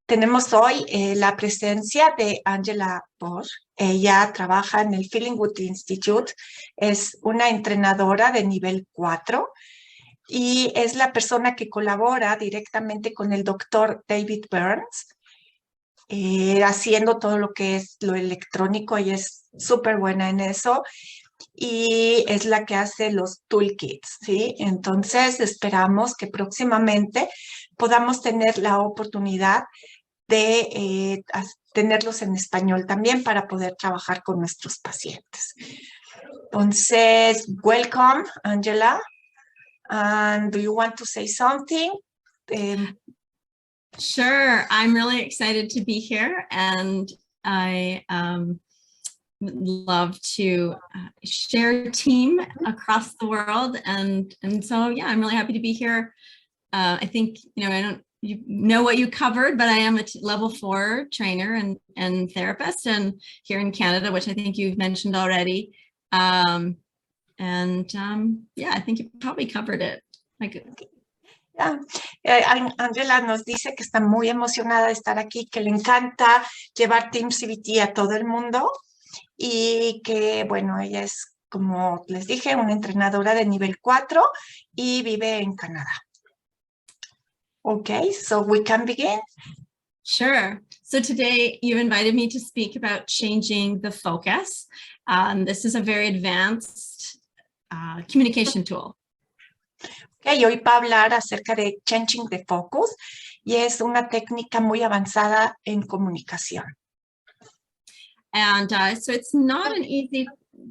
Tenemos hoy la presencia de Angela Poch. Ella trabaja en el Feelingwood Institute, es una entrenadora de nivel 4 y es la persona que colabora directamente con el doctor David Burns, haciendo todo lo que es lo electrónico. Ella es súper buena en eso y es la que hace los toolkits, ¿sí? Entonces esperamos que próximamente podamos tener la oportunidad de tenerlos en español también para poder trabajar con nuestros pacientes. Entonces, welcome, Angela. And do you want to say something? Sure, I'm really excited to be here, and I love to share team across the world, and so yeah, I'm really happy to be here. I think, you know what you covered, but I am a level 4 trainer and therapist, and here in Canada, which I think you've mentioned already. Yeah, I think you probably covered it. Angela nos dice que está muy emocionada de estar aquí, que le encanta llevar Team-cbt a todo el mundo y que, bueno, ella es, como les dije, una entrenadora de nivel 4 y vive en Canadá. Okay, so we can begin. Sure. So today you invited me to speak about changing the focus. This is a very advanced communication tool. Okay, hoy va a hablar acerca de changing the focus y es una técnica muy avanzada en comunicación. And so it's not an easy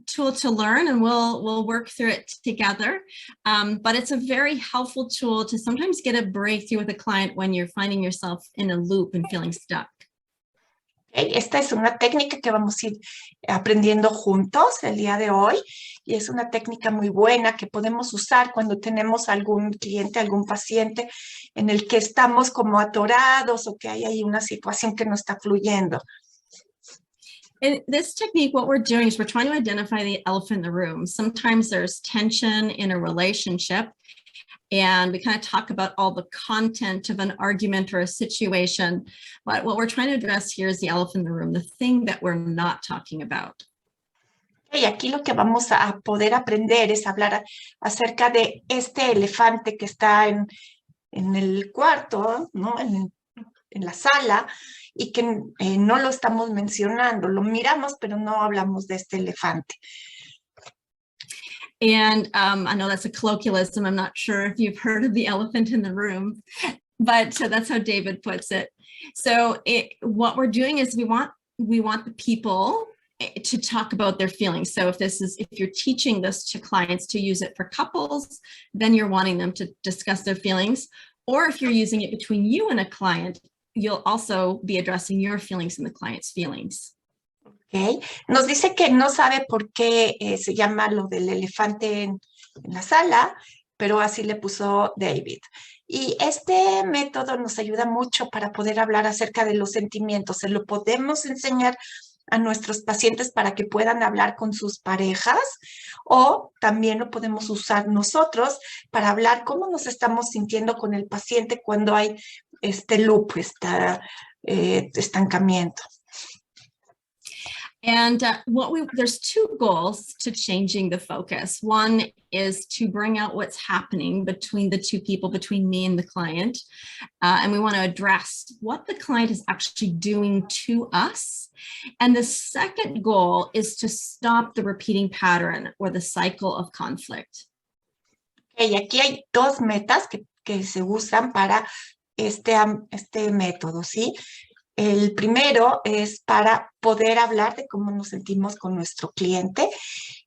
tool to learn, and we'll work through it together. But it's a very helpful tool to sometimes get a breakthrough with a client when you're finding yourself in a loop and feeling stuck. Okay, esta es una técnica que vamos a ir aprendiendo juntos el día de hoy y es una técnica muy buena que podemos usar cuando tenemos algún cliente, algún paciente en el que estamos como atorados o que hay ahí una situación que no está fluyendo. In this technique, what we're doing is we're trying to identify the elephant in the room. Sometimes there's tension in a relationship, and we kind of talk about all the content of an argument or a situation. But what we're trying to address here is the elephant in the room, the thing that we're not talking about. Y aquí lo que vamos a poder aprender es hablar acerca de este elefante que está en el cuarto, ¿no? En la sala, y que no lo estamos mencionando, lo miramos, pero no hablamos de este elefante. And I know that's a colloquialism. I'm not sure if you've heard of the elephant in the room, but that's how David puts it. So what we're doing is we want the people to talk about their feelings. So if you're teaching this to clients to use it for couples, then you're wanting them to discuss their feelings. Or if you're using it between you and a client, you'll also be addressing your feelings and the client's feelings. Okay. Nos dice que no sabe por qué se llama lo del elefante en la sala, pero así le puso David. Y este método nos ayuda mucho para poder hablar acerca de los sentimientos. Se lo podemos enseñar a nuestros pacientes para que puedan hablar con sus parejas, o también lo podemos usar nosotros para hablar cómo nos estamos sintiendo con el paciente cuando hay este loop, estancamiento. And there's 2 goals to changing the focus. One is to bring out what's happening between the 2 people, between me and the client. And we want to address what the client is actually doing to us. And the second goal is to stop the repeating pattern or the cycle of conflict. Okay, aquí hay 2 metas que se usan para este método, ¿sí? El primero es para poder hablar de cómo nos sentimos con nuestro cliente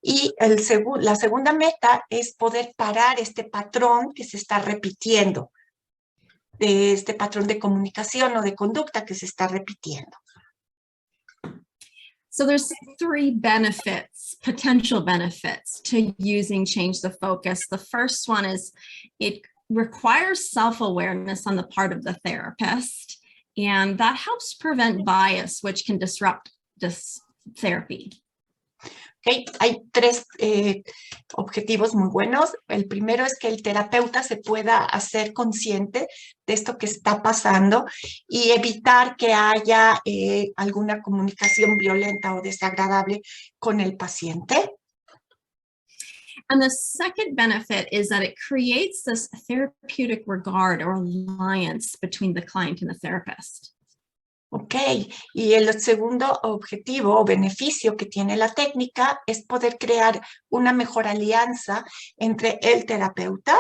y la segunda meta es poder parar este patrón que se está repitiendo, de este patrón de comunicación o de conducta que se está repitiendo. So there's 3 benefits, potential benefits to using Change the Focus. The first one is it requires self-awareness on the part of the therapist. And that helps prevent bias, which can disrupt this therapy. ¿Okay? Hay tres objetivos muy buenos. El primero es que el terapeuta se pueda hacer consciente de esto que está pasando y evitar que haya alguna comunicación violenta o desagradable con el paciente. And the second benefit is that it creates this therapeutic regard or alliance between the client and the therapist. Ok, y el segundo objetivo o beneficio que tiene la técnica es poder crear una mejor alianza entre el terapeuta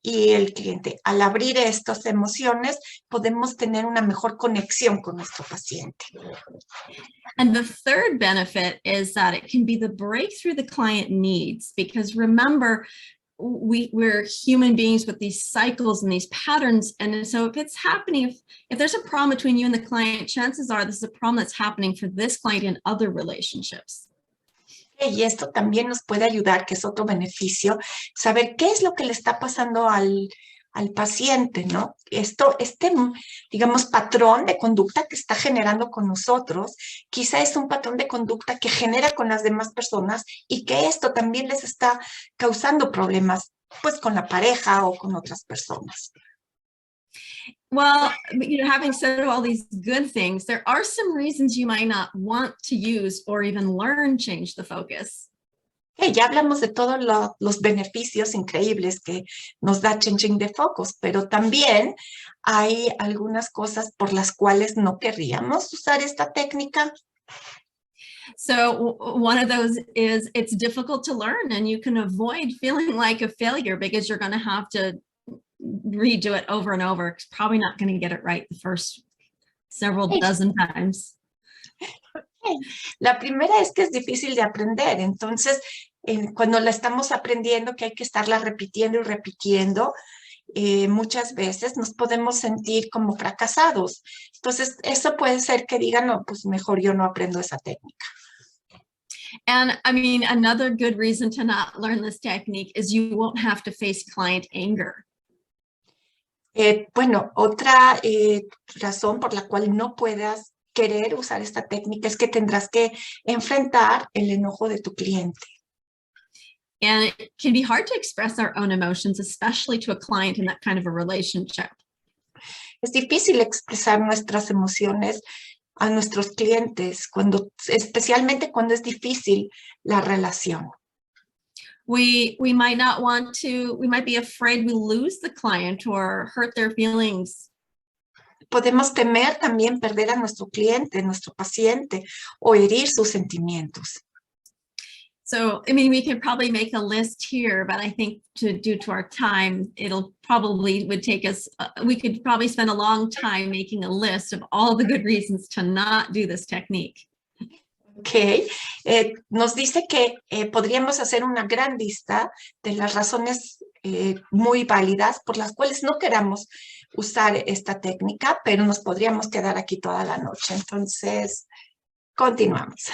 y el cliente. Al abrir estas emociones, podemos tener una mejor conexión con nuestro paciente. And the third benefit is that it can be the breakthrough the client needs, because remember, we're human beings with these cycles and these patterns. And so if it's happening, if there's a problem between you and the client, chances are this is a problem that's happening for this client in other relationships. Y esto también nos puede ayudar, que es otro beneficio, saber qué es lo que le está pasando al paciente, ¿no? Digamos, patrón de conducta que está generando con nosotros, quizá es un patrón de conducta que genera con las demás personas y que esto también les está causando problemas, pues, con la pareja o con otras personas. Well, having said all these good things, there are some reasons you might not want to use or even learn change the focus. Ya hablamos de todos los beneficios increíbles que nos da Changing the Focus, pero también hay algunas cosas por las cuales no querríamos usar esta técnica. So one of those is it's difficult to learn, and you can avoid feeling like a failure because you're going to have to redo it over and over. It's probably not going to get it right the first several dozen times. La primera es que es difícil de aprender, entonces cuando la estamos aprendiendo, que hay que estarla repitiendo y repitiendo, muchas veces nos podemos sentir como fracasados. Entonces, eso puede ser que digan, no, pues mejor yo no aprendo esa técnica. And I mean, another good reason to not learn this technique is you won't have to face client anger. Bueno, otra razón por la cual no puedas querer usar esta técnica es que tendrás que enfrentar el enojo de tu cliente. And it can be hard to express our own emotions, especially to a client in that kind of a relationship. Es difícil expresar nuestras emociones a nuestros clientes, especialmente cuando es difícil la relación. We might not want to, we might be afraid we lose the client or hurt their feelings. Podemos temer también perder a nuestro cliente, nuestro paciente, o herir sus sentimientos. So, I mean, we can probably make a list here, but I think due to our time, would take us, we could probably spend a long time making a list of all the good reasons to not do this technique. Ok, nos dice que podríamos hacer una gran lista de las razones muy válidas por las cuales no queramos usar esta técnica, pero nos podríamos quedar aquí toda la noche. Entonces, continuamos.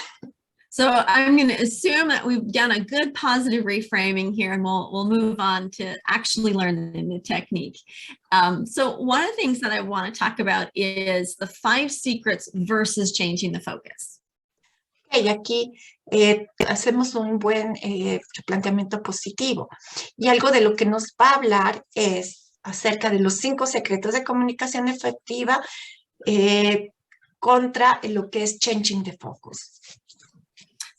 So I'm going to assume that we've done a good positive reframing here, and we'll move on to actually learning the technique. So one of the things that I want to talk about is the 5 secrets versus changing the focus. Y aquí hacemos un buen planteamiento positivo. Y algo de lo que nos va a hablar es acerca de los 5 secretos de comunicación efectiva contra lo que es changing the focus.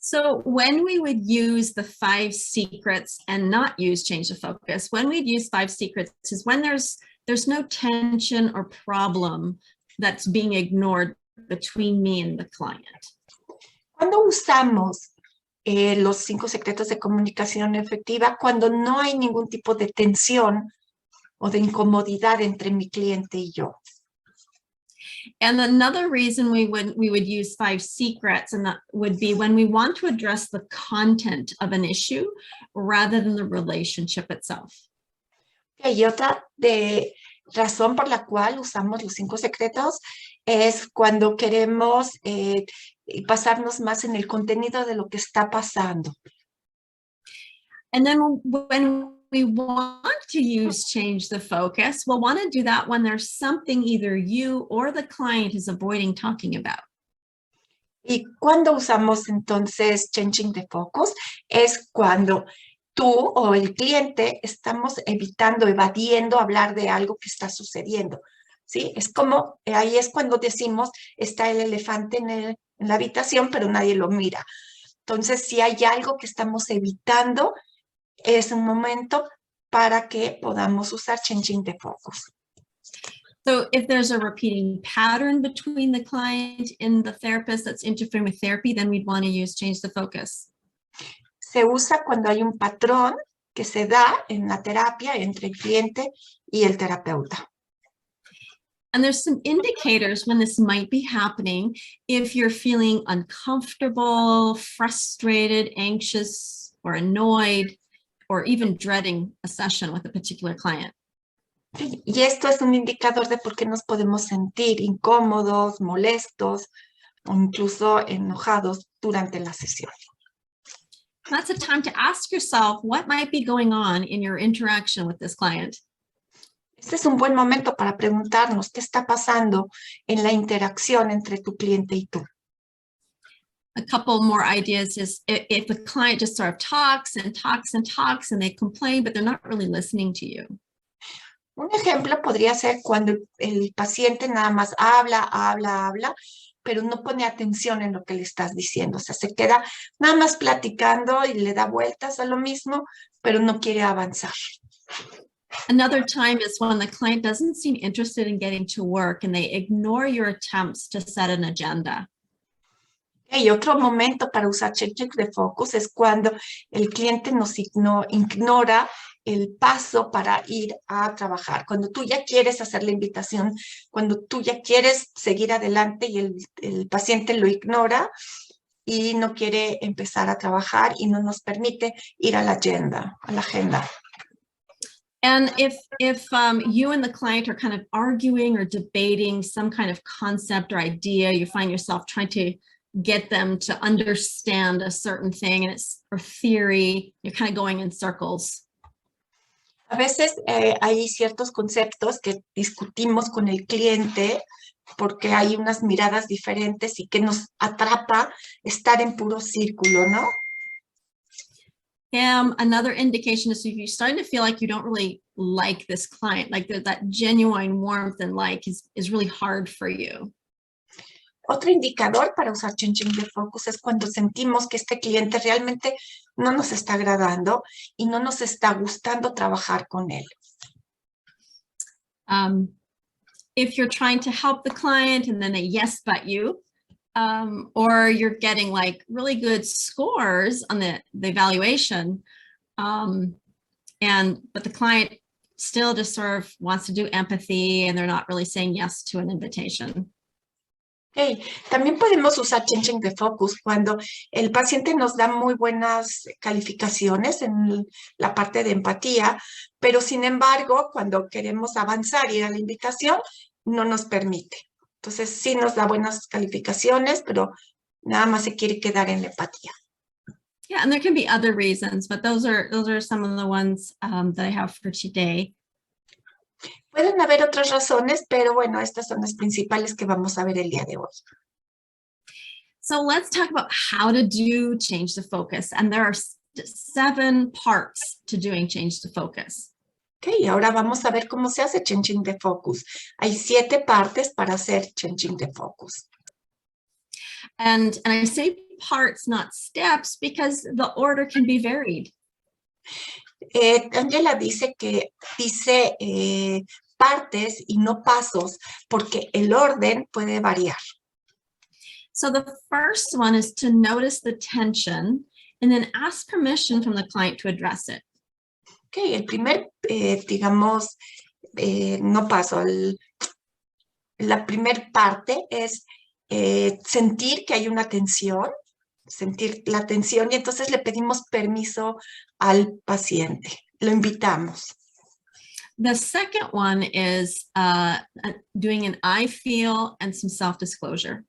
So when we would use the 5 secrets and not use change the focus, when we'd use 5 secrets is when there's no tension or problem that's being ignored between me and the client. Cuando usamos los 5 secretos de comunicación efectiva, cuando no hay ningún tipo de tensión o de incomodidad entre mi cliente y yo. And another reason we would use 5 secrets, and that would be when we want to address the content of an issue rather than the relationship itself. Y otra razón por la cual usamos los 5 secretos es cuando queremos pasarnos más en el contenido de lo que está pasando. And then when we want to change the focus, we'll want to do that when there's something either you or the client is avoiding talking about. Y cuando usamos entonces changing the focus es cuando tú o el cliente estamos evitando, evadiendo hablar de algo que está sucediendo, ¿sí? Es como, ahí es cuando decimos, está el elefante en la habitación, pero nadie lo mira. Entonces, si hay algo que estamos evitando, es un momento para que podamos usar changing the focus. So if there's a repeating pattern between the client and the therapist that's interfering with therapy, then we'd want to use change the focus. Se usa cuando hay un patrón que se da en la terapia entre el cliente y el terapeuta. And there's some indicators when this might be happening. If you're feeling uncomfortable, frustrated, anxious, or annoyed, or even dreading a session with a particular client. Y esto es un indicador de por qué nos podemos sentir incómodos, molestos o incluso enojados durante la sesión. That's a time to ask yourself what might be going on in your interaction with this client. Este es un buen momento para preguntarnos qué está pasando en la interacción entre tu cliente y tú. A couple more ideas is if the client just sort of talks and talks and talks and they complain, but they're not really listening to you. Un ejemplo podría ser cuando el paciente nada más habla, pero no pone atención en lo que le estás diciendo. O sea, se queda nada más platicando y le da vueltas a lo mismo, pero no quiere avanzar. Another time is when the client doesn't seem interested in getting to work and they ignore your attempts to set an agenda. Y otro momento para usar changing the focus es cuando el cliente nos ignora el paso para ir a trabajar. Cuando tú ya quieres hacer la invitación, cuando tú ya quieres seguir adelante y el paciente lo ignora y no quiere empezar a trabajar y no nos permite ir a la agenda. And if you and the client are kind of arguing or debating some kind of concept or idea, you find yourself trying to get them to understand a certain thing and it's or theory, you're kind of going in circles. A veces hay ciertos conceptos que discutimos con el cliente porque hay unas miradas diferentes y que nos atrapa estar en puro círculo, ¿no? Another indication is if you're starting to feel like you don't really like this client, like that genuine warmth and like is really hard for you. Otro indicador para usar changing the focus es cuando sentimos que este cliente realmente no nos está agradando y no nos está gustando trabajar con él. If you're trying to help the client and then they yes but you, or you're getting like really good scores on the evaluation, but the client still just sort of wants to do empathy and they're not really saying yes to an invitation. Okay. También podemos usar changing the focus cuando el paciente nos da muy buenas calificaciones en la parte de empatía, pero sin embargo, cuando queremos avanzar y ir a la invitación, no nos permite. Entonces, sí nos da buenas calificaciones, pero nada más se quiere quedar en la empatía. Yeah, and there can be other reasons, but those are some of the ones that I have for today. Pueden haber otras razones, pero bueno, estas son las principales que vamos a ver el día de hoy. So let's talk about how to do change the focus. And there are 7 parts to doing change the focus. Ok, ahora vamos a ver cómo se hace changing the focus. Hay 7 partes para hacer changing the focus. And I say parts, not steps, because the order can be varied. Angela dice que dice partes y no pasos porque el orden puede variar. So the first one is to notice the tension and then ask permission from the client to address it. Ok, el primer, digamos, no paso, la primer parte es sentir que hay una tensión, sentir la tensión y entonces le pedimos permiso al paciente, lo invitamos. The second one is doing an I feel and some self-disclosure.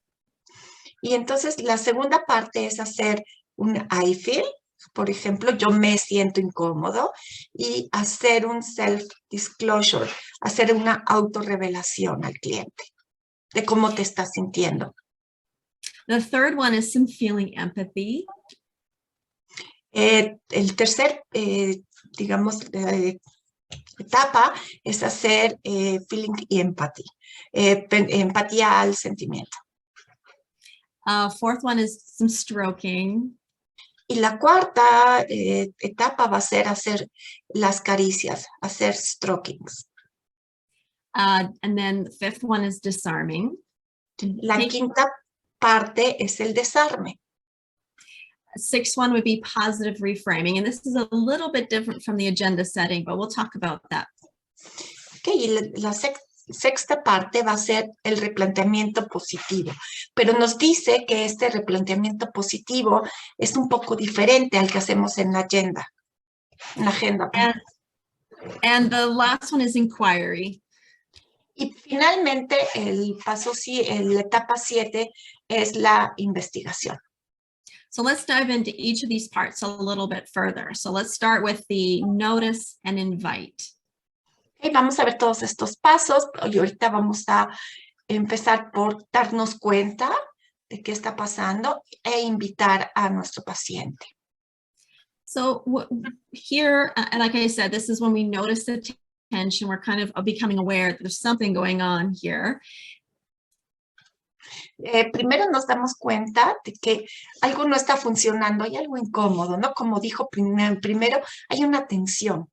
Y entonces la segunda parte es hacer un I feel, por ejemplo, yo me siento incómodo, y hacer un self-disclosure, hacer una autorrevelación al cliente de cómo te estás sintiendo. The third one is some feeling empathy. El tercer, digamos, etapa es hacer feeling y empatía, empatía al sentimiento. Fourth one is some stroking. Y la cuarta etapa va a ser hacer las caricias, hacer strokings. And then the fifth one is disarming. La quinta parte es el desarme. Sixth one would be positive reframing. And this is a little bit different from the agenda setting, but we'll talk about that. Okay, y la sexta parte va a ser el replanteamiento positivo, pero nos dice que este replanteamiento positivo es un poco diferente al que hacemos en la agenda. En la agenda. And the last one is inquiry. Y finalmente la etapa 7 es la investigación. So let's dive into each of these parts a little bit further. So let's start with the notice and invite. Okay, vamos a ver todos estos pasos y ahorita vamos a empezar por darnos cuenta de qué está pasando e invitar a nuestro paciente. So here, like I said, this is when we notice the tension. We're kind of becoming aware that there's something going on here. Primero nos damos cuenta de que algo no está funcionando, hay algo incómodo, ¿no? Como dijo primero, hay una tensión.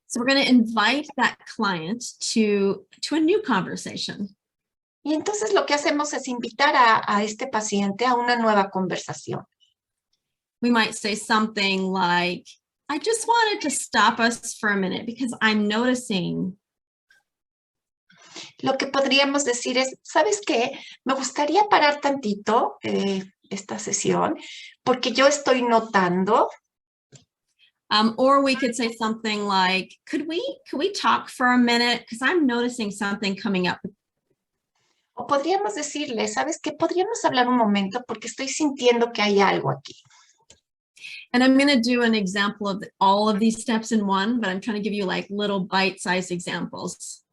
So we're going to invite that client to a new conversation. Y entonces lo que hacemos es invitar a este paciente a una nueva conversación. We might say something like, I just wanted to stop us for a minute because I'm noticing. Lo que podríamos decir es, ¿sabes qué? Me gustaría parar tantito esta sesión porque yo estoy notando. Or we could say something like, could we talk for a minute? Because I'm noticing something coming up. O podríamos decirle, ¿sabes qué? Podríamos hablar un momento porque estoy sintiendo que hay algo aquí. And I'm going to do an example of all of these steps in one, but I'm trying to give you like little bite-sized examples.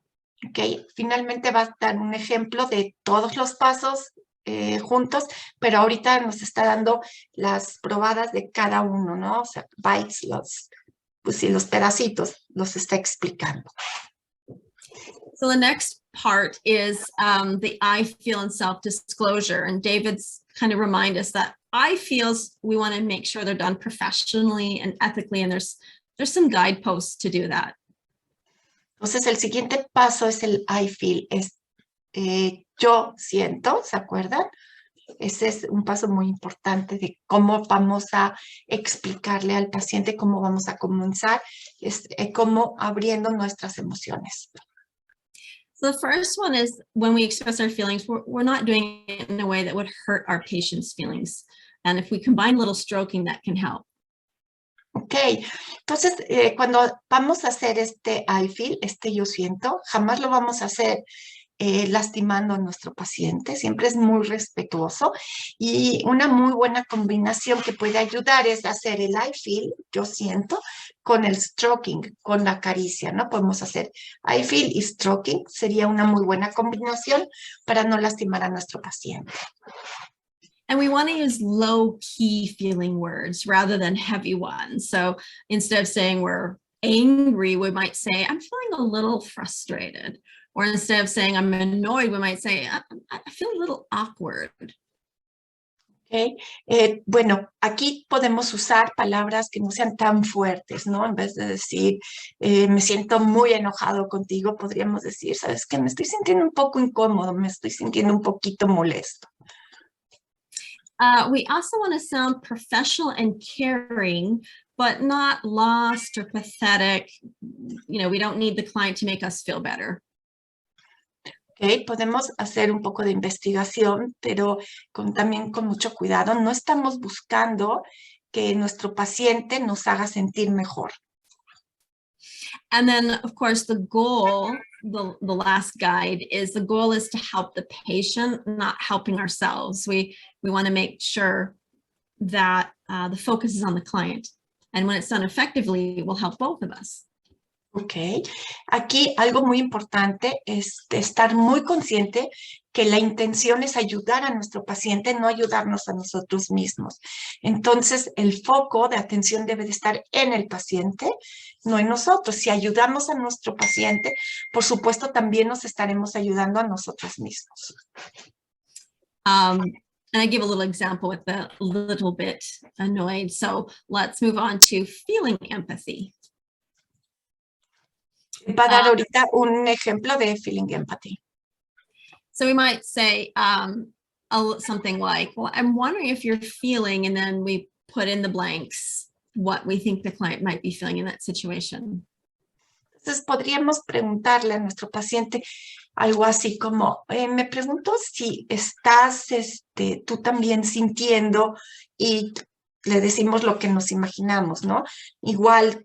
Ok, finalmente va a dar un ejemplo de todos los pasos juntos, pero ahorita nos está dando las probadas de cada uno, ¿no? O sea, bytes, los pedacitos, los está explicando. So the next part is the I feel and self-disclosure. And David's kind of remind us that I feels, we want to make sure they're done professionally and ethically, and there's some guideposts to do that. Entonces, el siguiente paso es el I feel, es yo siento, ¿se acuerdan? Ese es un paso muy importante de cómo vamos a explicarle al paciente, cómo vamos a comenzar, cómo abriendo nuestras emociones. So the first one is when we express our feelings, we're not doing it in a way that would hurt our patient's feelings. And if we combine little stroking, that can help. Ok, entonces cuando vamos a hacer este I feel, yo siento, jamás lo vamos a hacer lastimando a nuestro paciente, siempre es muy respetuoso y una muy buena combinación que puede ayudar es hacer el I feel, yo siento, con el stroking, con la caricia, ¿no? Podemos hacer I feel y stroking, sería una muy buena combinación para no lastimar a nuestro paciente. And we want to use low key feeling words rather than heavy ones. So instead of saying we're angry, we might say, I'm feeling a little frustrated. Or instead of saying I'm annoyed, we might say, I feel a little awkward. Okay. Bueno, aquí podemos usar palabras que no sean tan fuertes, ¿no? En vez de decir, me siento muy enojado contigo, podríamos decir, ¿sabes qué? Me estoy sintiendo un poco incómodo, me estoy sintiendo un poquito molesto. We also want to sound professional and caring, but not lost or pathetic. You know, we don't need the client to make us feel better. Okay, podemos hacer un poco de investigación, pero también con mucho cuidado. No estamos buscando que nuestro paciente nos haga sentir mejor. And then, of course, the goal, the last guide is the goal is to help the patient, not helping ourselves. We want to make sure that the focus is on the client. And when it's done effectively, it will help both of us. Ok, aquí algo muy importante es estar muy consciente que la intención es ayudar a nuestro paciente, no ayudarnos a nosotros mismos. Entonces, el foco de atención debe de estar en el paciente, no en nosotros. Si ayudamos a nuestro paciente, por supuesto, también nos estaremos ayudando a nosotros mismos. And I give a little example with the little bit annoyed. So let's move on to feeling empathy. Va a dar ahorita un ejemplo de feeling empathy. So we might say something like, well, I'm wondering if you're feeling, and then we put in the blanks what we think the client might be feeling in that situation. Entonces podríamos preguntarle a nuestro paciente algo así como, me pregunto si estás tú también sintiendo, y le decimos lo que nos imaginamos, ¿no? Igual,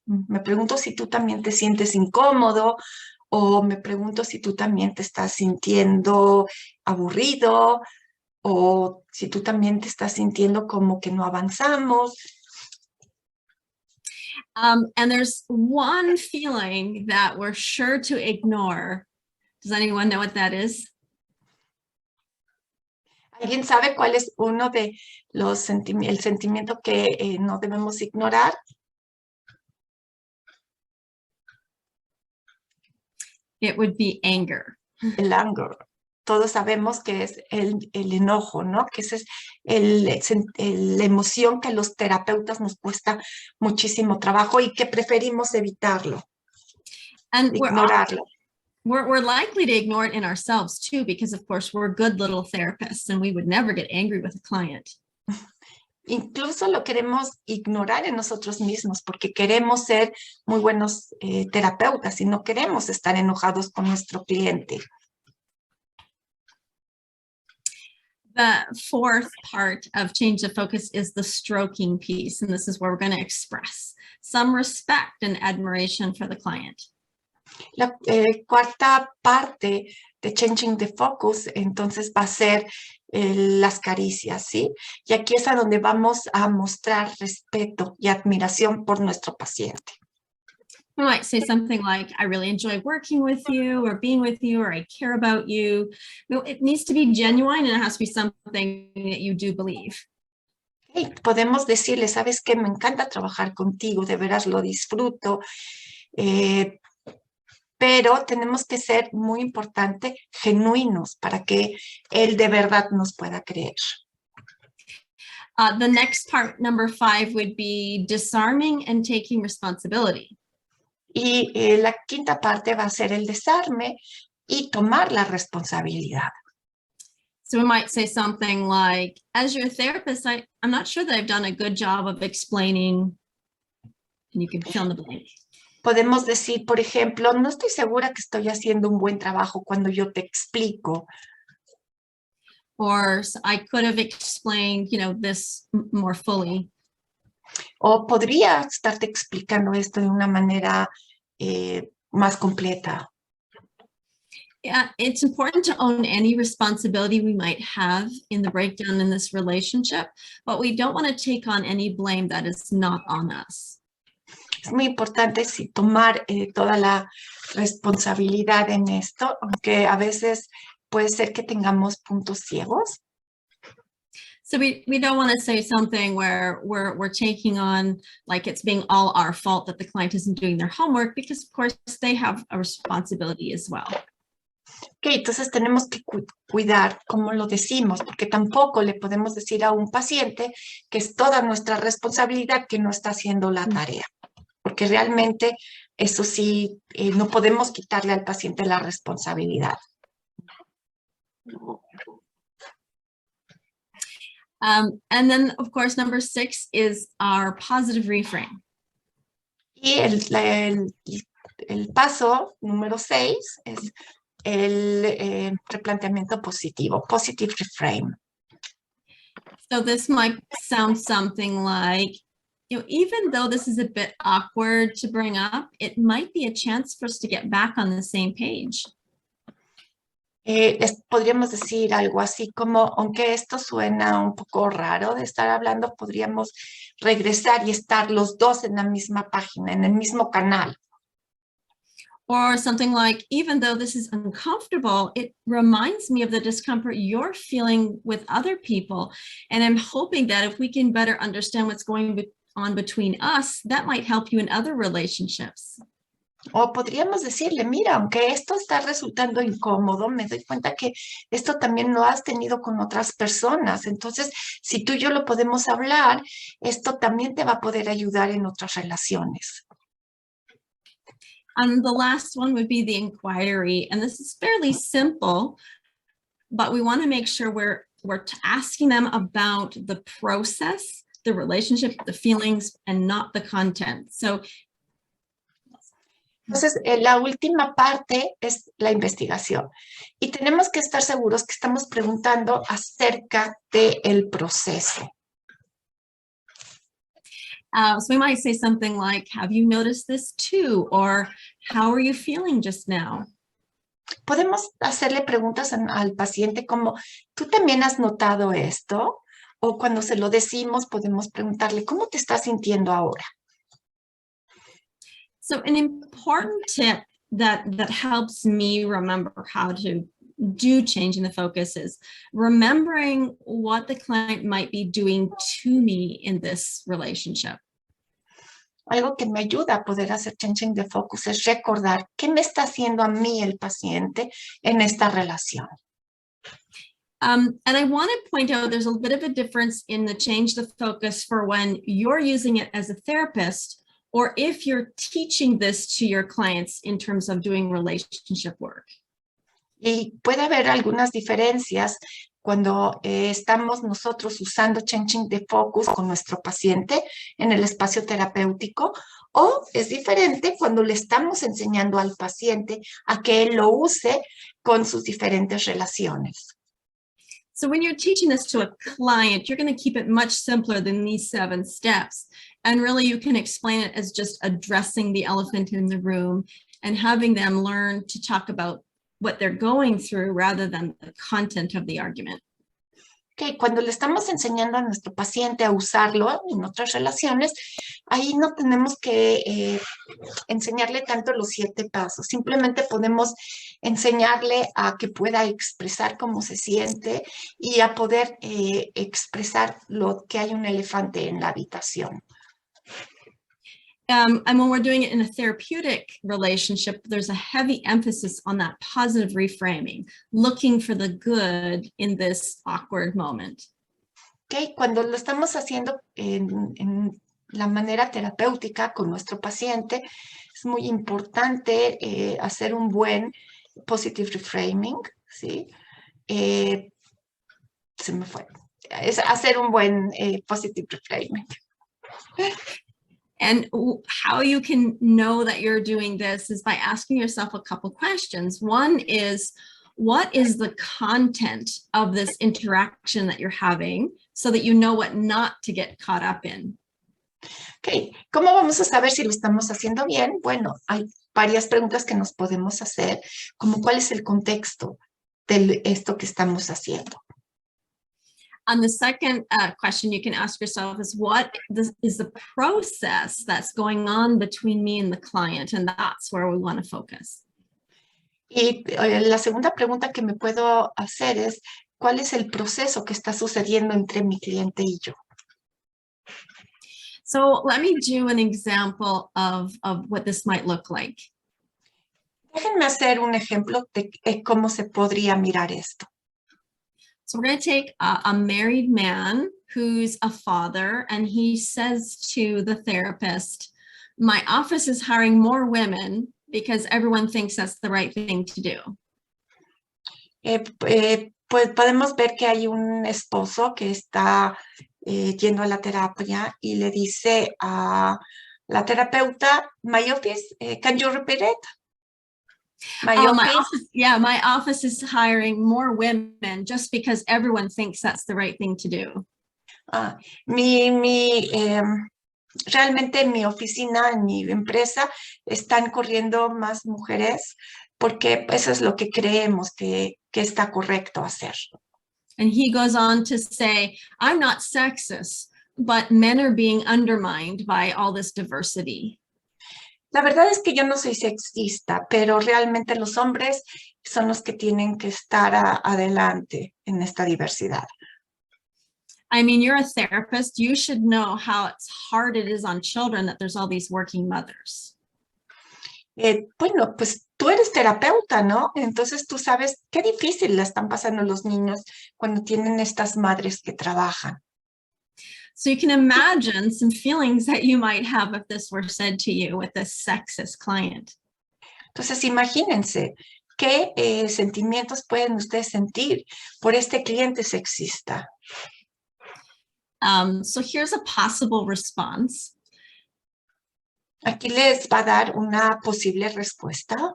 me pregunto si tú también te sientes incómodo, o me pregunto si tú también te estás sintiendo aburrido, o si tú también te estás sintiendo como que no avanzamos. And there's one feeling that we're sure to ignore. Does anyone know what that is? ¿Alguien sabe cuál es uno de los el sentimiento que no debemos ignorar? It would be anger. El anger. Todos sabemos que es el enojo, ¿no? Que esa es la emoción que a los terapeutas nos cuesta muchísimo trabajo y que preferimos evitarlo, And ignorarlo. we're likely to ignore it in ourselves too, because of course we're good little therapists and we would never get angry with a client. Incluso lo queremos ignorar en nosotros mismos porque queremos ser muy buenos terapeutas y no queremos estar enojados con nuestro cliente. The fourth part of change the focus is the stroking piece. And this is where we're going to express some respect and admiration for the client. La cuarta parte de changing the focus, entonces va a ser las caricias, ¿sí? Y aquí es a donde vamos a mostrar respeto y admiración por nuestro paciente. We might say something like, I really enjoy working with you, or being with you, or I care about you. It needs to be genuine, and it has to be something that you do believe. Okay. Podemos decirle, ¿sabes qué? Me encanta trabajar contigo, de veras lo disfruto. Pero tenemos que ser, muy importante, genuinos para que él de verdad nos pueda creer. The next part, number 5, would be disarming and taking responsibility. Y la quinta parte va a ser el desarme y tomar la responsabilidad. So we might say something like, as your therapist, I'm not sure that I've done a good job of explaining, and you can fill in the blank. Podemos decir, por ejemplo, no estoy segura que estoy haciendo un buen trabajo cuando yo te explico. Or I could have explained, this more fully. O podría estarte explicando esto de una manera más completa. Yeah, it's important to own any responsibility we might have in the breakdown in this relationship, but we don't want to take on any blame that is not on us. Es muy importante tomar toda la responsabilidad en esto, aunque a veces puede ser que tengamos puntos ciegos. So we don't want to say something where we're taking on, like it's being all our fault that the client isn't doing their homework, because of course they have a responsibility as well. Ok, entonces tenemos que cuidar cómo lo decimos, porque tampoco le podemos decir a un paciente que es toda nuestra responsabilidad que no está haciendo la tarea. Porque realmente eso sí, no podemos quitarle al paciente la responsabilidad. And then, of course, number 6 is our positive reframe. Y el paso número 6 es el replanteamiento positivo, positive reframe. So this might sound something like, even though this is a bit awkward to bring up, it might be a chance for us to get back on the same page. Podríamos decir algo así como, aunque esto suena un poco raro de estar hablando, podríamos regresar y estar los dos en la misma página, en el mismo canal. Or something like, even though this is uncomfortable, it reminds me of the discomfort you're feeling with other people. And I'm hoping that if we can better understand what's going on between us, that might help you in other relationships. O podríamos decirle, mira, aunque esto está resultando incómodo, me doy cuenta que esto también lo has tenido con otras personas. Entonces, si tú y yo lo podemos hablar, esto también te va a poder ayudar en otras relaciones. And the last one would be the inquiry. And this is fairly simple, but we want to make sure we're asking them about the process, the relationship, the feelings, and not the content. So entonces, la última parte es la investigación. Y tenemos que estar seguros que estamos preguntando acerca del proceso. So we might say something like, have you noticed this too? Or how are you feeling just now? Podemos hacerle preguntas al paciente como, ¿tú también has notado esto? O cuando se lo decimos, podemos preguntarle, ¿cómo te estás sintiendo ahora? So an important tip that helps me remember how to do changing the focus is remembering what the client might be doing to me in this relationship. Algo que me ayuda a poder hacer changing the focus es recordar qué me está haciendo a mí el paciente en esta relación. And I want to point out there's a bit of a difference in the change the focus for when you're using it as a therapist or if you're teaching this to your clients in terms of doing relationship work. Y puede haber algunas diferencias cuando estamos nosotros usando changing the focus con nuestro paciente en el espacio terapéutico, o es diferente cuando le estamos enseñando al paciente a que él lo use con sus diferentes relaciones. So when you're teaching this to a client, you're going to keep it much simpler than these 7 steps. And really, you can explain it as just addressing the elephant in the room and having them learn to talk about what they're going through rather than the content of the argument. Okay, cuando le estamos enseñando a nuestro paciente a usarlo en otras relaciones, ahí no tenemos que enseñarle tanto los 7 pasos. Simplemente podemos enseñarle a que pueda expresar cómo se siente y a poder expresar lo que hay un elefante en la habitación. And when we're doing it in a therapeutic relationship, there's a heavy emphasis on that positive reframing, looking for the good in this awkward moment. Okay, cuando lo estamos haciendo en la manera terapéutica con nuestro paciente, es muy importante hacer un buen positive reframing, ¿sí? Se me fue. Es hacer un buen positive reframing. And how you can know that you're doing this is by asking yourself a couple questions. One is, what is the content of this interaction that you're having so that you know what not to get caught up in? Okay, ¿cómo vamos a saber si lo estamos haciendo bien? Bueno, hay varias preguntas que nos podemos hacer, como cuál es el contexto de esto que estamos haciendo. And the second question you can ask yourself is, what is the process that's going on between me and the client? And that's where we want to focus. Y la segunda pregunta que me puedo hacer es, ¿cuál es el proceso que está sucediendo entre mi cliente y yo? So let me do an example of what this might look like. Déjenme hacer un ejemplo de cómo se podría mirar esto. So we're going to take a married man who's a father, and he says to the therapist, my office is hiring more women because everyone thinks that's the right thing to do. Pues podemos ver que hay un esposo que está yendo a la terapia y le dice a la terapeuta, my office, can you repeat it? My office is hiring more women just because everyone thinks that's the right thing to do. Realmente en mi oficina, en mi empresa, están corriendo más mujeres porque eso es lo que creemos que está correcto hacer. And he goes on to say, I'm not sexist, but men are being undermined by all this diversity. La verdad es que yo no soy sexista, pero realmente los hombres son los que tienen que estar adelante en esta diversidad. I mean, you're a therapist. You should know how hard it is on children that there's all these working mothers. Bueno, pues tú eres terapeuta, ¿no? Entonces tú sabes qué difícil la están pasando los niños cuando tienen estas madres que trabajan. So you can imagine some feelings that you might have if this were said to you with a sexist client. Entonces imagínense qué sentimientos pueden ustedes sentir por este cliente sexista. So here's a possible response. Aquí les va a dar una posible respuesta.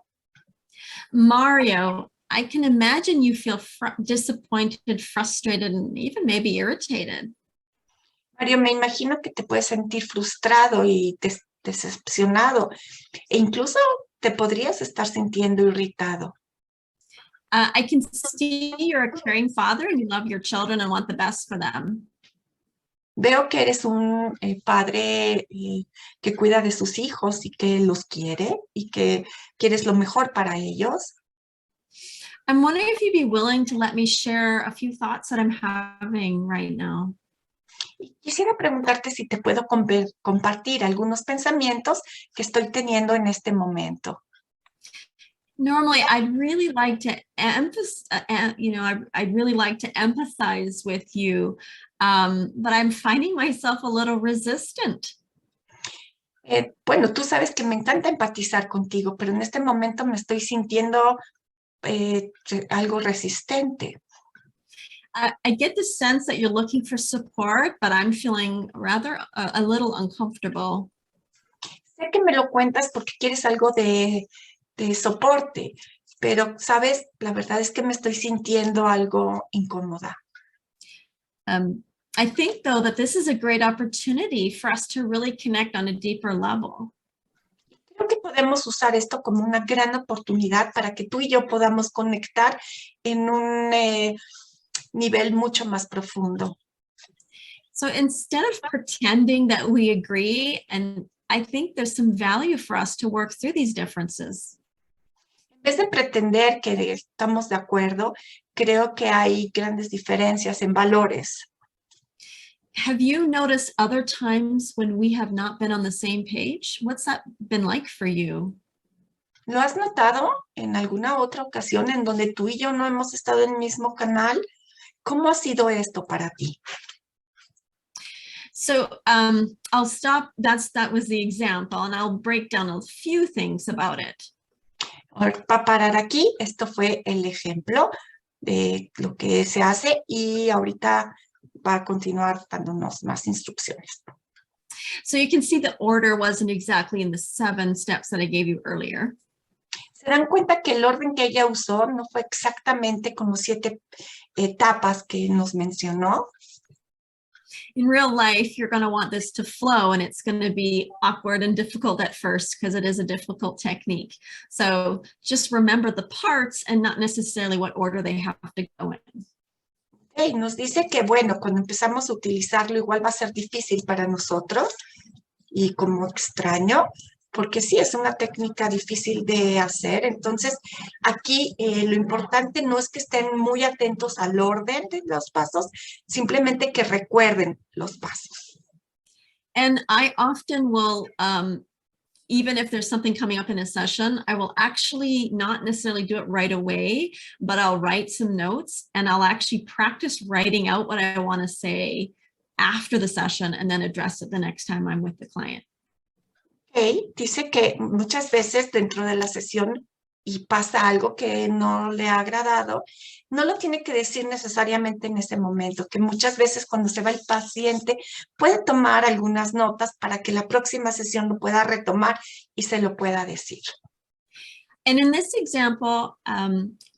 Mario, I can imagine you feel disappointed, frustrated, and even maybe irritated. Mario, me imagino que te puedes sentir frustrado y decepcionado e incluso te podrías estar sintiendo irritado. I can see you're a caring father and you love your children and want the best for them. Veo que eres un padre que cuida de sus hijos y que los quiere y que quieres lo mejor para ellos. I'm wondering if you'd be willing to let me share a few thoughts that I'm having right now. Quisiera preguntarte si te puedo compartir algunos pensamientos que estoy teniendo en este momento. Normally, I'd really like to I'd really like to empathize with you, but I'm finding myself a little resistant. Bueno, tú sabes que me encanta empatizar contigo, pero en este momento me estoy sintiendo algo resistente. I get the sense that you're looking for support, but I'm feeling rather a little uncomfortable. Sé que me lo cuentas porque quieres algo de soporte, pero, ¿sabes? La verdad es que me estoy sintiendo algo incómoda. I think, though, that this is a great opportunity for us to really connect on a deeper level. Creo que podemos usar esto como una gran oportunidad para que tú y yo podamos conectar en un nivel mucho más profundo. So instead of pretending that we agree, and I think there's some value for us to work through these differences. En vez de pretender que estamos de acuerdo, creo que hay grandes diferencias en valores. Have you noticed other times when we have not been on the same page? What's that been like for you? ¿Lo has notado en alguna otra ocasión en donde tú y yo no hemos estado en el mismo canal? ¿Cómo ha sido esto para ti? So I'll stop. That was the example, and I'll break down a few things about it. Para parar aquí, esto fue el ejemplo de lo que se hace y ahorita va a continuar dándonos más instrucciones. So you can see the order wasn't exactly in the 7 steps that I gave you earlier. Se dan cuenta que el orden que ella usó no fue exactamente con los 7 etapas que nos mencionó. In real life, you're going to want this to flow, and it's going to be awkward and difficult at first because it is a difficult technique. So just remember the parts and not necessarily what order they have to go in. Okay, nos dice que, bueno, cuando empezamos a utilizarlo igual va a ser difícil para nosotros y como extraño, porque sí es una técnica difícil de hacer. Entonces, aquí lo importante no es que estén muy atentos al orden de los pasos, simplemente que recuerden los pasos. And I often will, even if there's something coming up in a session, I will actually not necessarily do it right away, but I'll write some notes and I'll actually practice writing out what I want to say after the session and then address it the next time I'm with the client. Okay. Dice que muchas veces dentro de la sesión y pasa algo que no le ha agradado, no lo tiene que decir necesariamente en ese momento, que muchas veces cuando se va el paciente puede tomar algunas notas para que la próxima sesión lo pueda retomar y se lo pueda decir. And in this example,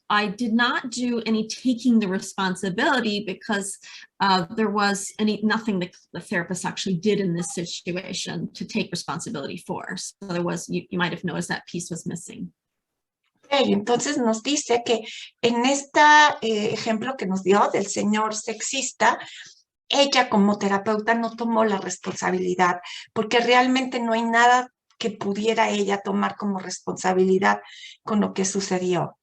I did not do any taking the responsibility because there was nothing that the therapist actually did in this situation to take responsibility for. So there was, you might have noticed that piece was missing. Okay, entonces nos dice que en este ejemplo que nos dio del señor sexista, ella como terapeuta no tomó la responsabilidad porque realmente no hay nada que pudiera ella tomar como responsabilidad con lo que sucedió?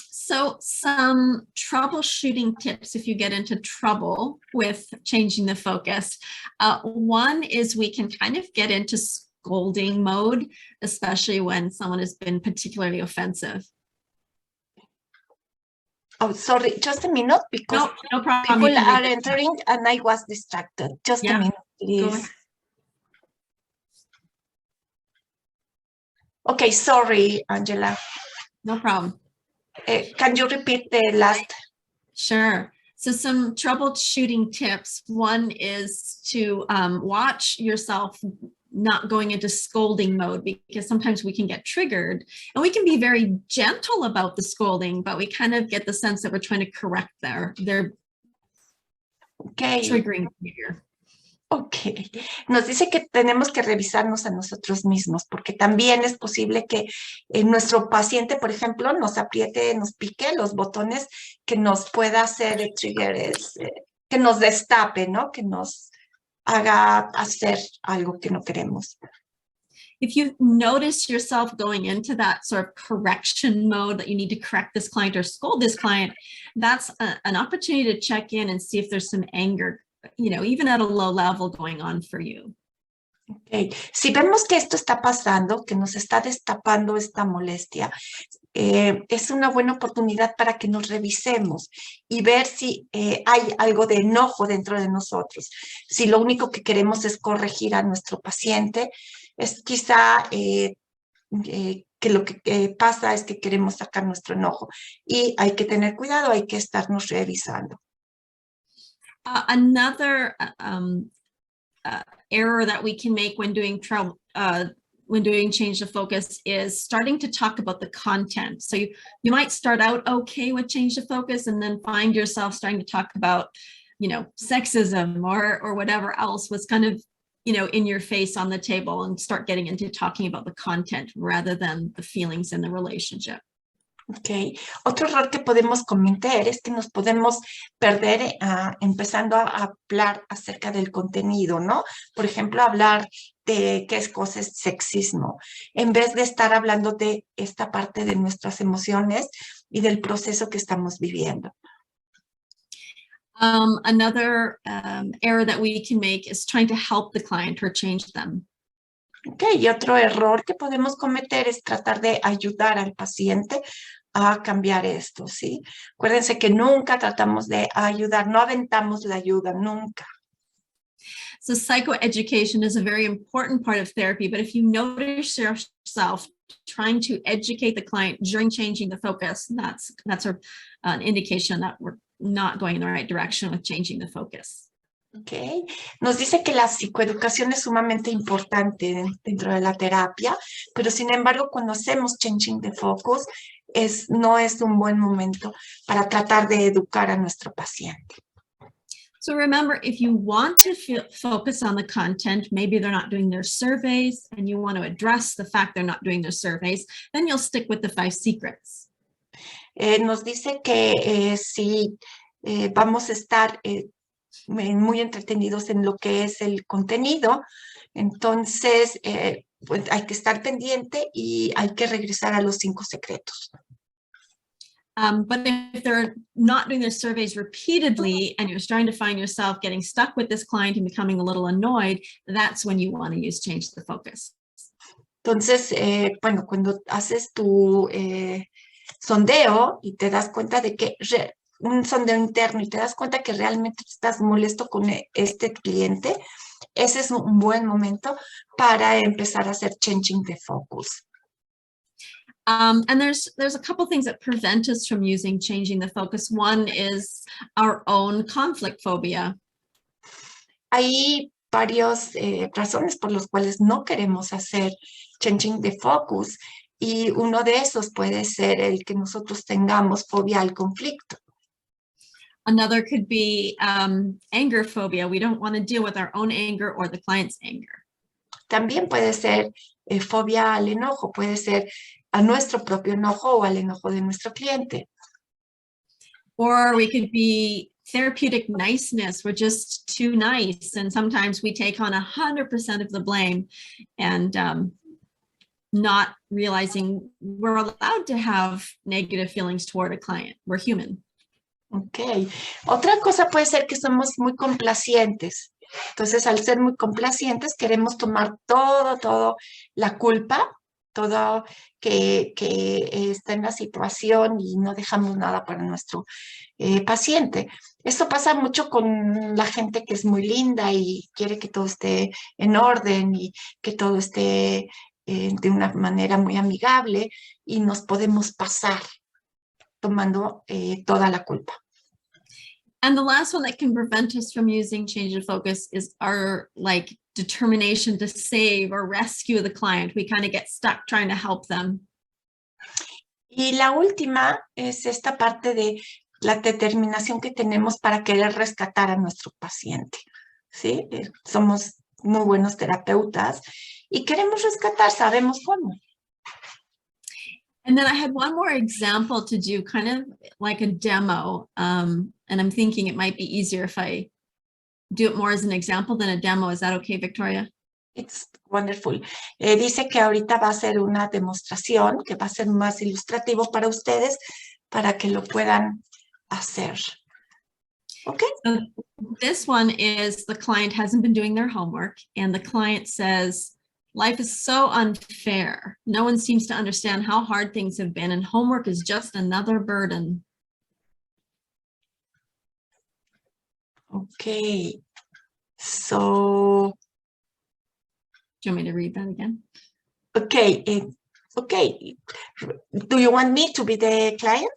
So some troubleshooting tips if you get into trouble with changing the focus. One is we can kind of get into scolding mode, especially when someone has been particularly offensive. Oh, sorry, just a minute, because No problem. people are entering and I was distracted. Just a minute, please. Okay, sorry, Angela. No problem. Can you repeat the last? Sure. So some troubleshooting tips. One is to watch yourself not going into scolding mode, because sometimes we can get triggered and we can be very gentle about the scolding, but we kind of get the sense that we're trying to correct their triggering behavior. Ok, nos dice que tenemos que revisarnos a nosotros mismos, porque también es posible que nuestro paciente, por ejemplo, nos apriete, nos pique los botones que nos pueda hacer el trigger, que nos destape, ¿no? Que nos haga hacer algo que no queremos. If you notice yourself going into that sort of correction mode, that you need to correct this client or scold this client, that's an opportunity to check in and see if there's some anger, you know, even at a low level going on for you. Okay. Si vemos que esto está pasando, que nos está destapando esta molestia, es una buena oportunidad para que nos revisemos y ver si hay algo de enojo dentro de nosotros. Si lo único que queremos es corregir a nuestro paciente, es quizá que lo que pasa es que queremos sacar nuestro enojo y hay que tener cuidado, hay que estarnos revisando. Another error that we can make when doing change the focus is starting to talk about the content. So you might start out okay with change the focus and then find yourself starting to talk about, you know, sexism or whatever else was kind of, you know, in your face on the table, and start getting into talking about the content rather than the feelings in the relationship. Ok, otro error que podemos cometer es que nos podemos perder empezando a hablar acerca del contenido, ¿no? Por ejemplo, hablar de qué cosa es sexismo, en vez de estar hablando de esta parte de nuestras emociones y del proceso que estamos viviendo. Another error that we can make is trying to help the client or change them. Ok, y otro error que podemos cometer es tratar de ayudar al paciente a cambiar esto, ¿sí? Acuérdense que nunca tratamos de ayudar, no aventamos la ayuda, nunca. So psychoeducation is a very important part of therapy, but if you notice yourself trying to educate the client during changing the focus, that's an indication that we're not going in the right direction with changing the focus. Okay. Nos dice que la psicoeducación es sumamente importante dentro de la terapia, pero sin embargo cuando hacemos changing the focus no es un buen momento para tratar de educar a nuestro paciente. So remember, if you want to focus on the content, maybe they're not doing their surveys and you want to address the fact they're not doing their surveys, then you'll stick with the 5 secrets. Nos dice que si vamos a estar muy entretenidos en lo que es el contenido, entonces pues hay que estar pendiente y hay que regresar a los 5 secretos. But if they're not doing their surveys repeatedly and you're starting to find yourself getting stuck with this client and becoming a little annoyed, that's when you want to use change the focus. Entonces, bueno, cuando haces tu sondeo y te das cuenta de que un sondeo interno y te das cuenta que realmente estás molesto con este cliente, ese es un buen momento para empezar a hacer changing the focus. And there's a couple things that prevent us from using changing the focus. One is our own conflict phobia. Hay varias razones por las cuales no queremos hacer changing the focus y uno de esos puede ser el que nosotros tengamos fobia al conflicto. Another could be anger phobia. We don't want to deal with our own anger or the client's anger. También puede ser fobia al enojo, puede ser a nuestro propio enojo o al enojo de nuestro cliente. Or we could be therapeutic niceness. We're just too nice. And sometimes we take on 100% of the blame and not realizing we're allowed to have negative feelings toward a client. We're human. Ok. Otra cosa puede ser que somos muy complacientes. Entonces, al ser muy complacientes, queremos tomar todo, la culpa, todo que está en la situación y no dejamos nada para nuestro paciente. Esto pasa mucho con la gente que es muy linda y quiere que todo esté en orden y que todo esté de una manera muy amigable y nos podemos pasar tomando toda la culpa. And the last one that can prevent us from using change of focus is our like determination to save or rescue the client. We kind of get stuck trying to help them. Y la última es esta parte de la determinación que tenemos para querer rescatar a nuestro paciente, ¿sí? Somos muy buenos terapeutas y queremos rescatar, sabemos cómo. And then I had one more example to do, kind of like a demo. And I'm thinking it might be easier if I do it more as an example than a demo. Is that okay, Victoria? It's wonderful. Dice que ahorita va a ser una demostración que va a ser más ilustrativo para ustedes para que lo puedan hacer. Okay. So this one is the client hasn't been doing their homework and the client says, life is so unfair. No one seems to understand how hard things have been and homework is just another burden. Okay. So, do you want me to read that again? Okay. Okay. Do you want me to be the client?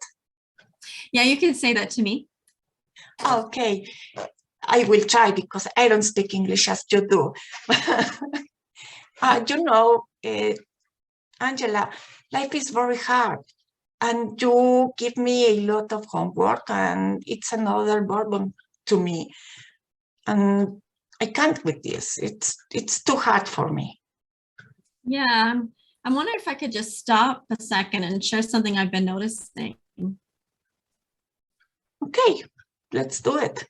Yeah, you can say that to me. Okay. I will try because I don't speak English as you do. You know, Angela, life is very hard and you give me a lot of homework and it's another burden to me. And I can't with this. It's too hard for me. Yeah, I'm wondering if I could just stop a second and share something I've been noticing. Okay, let's do it.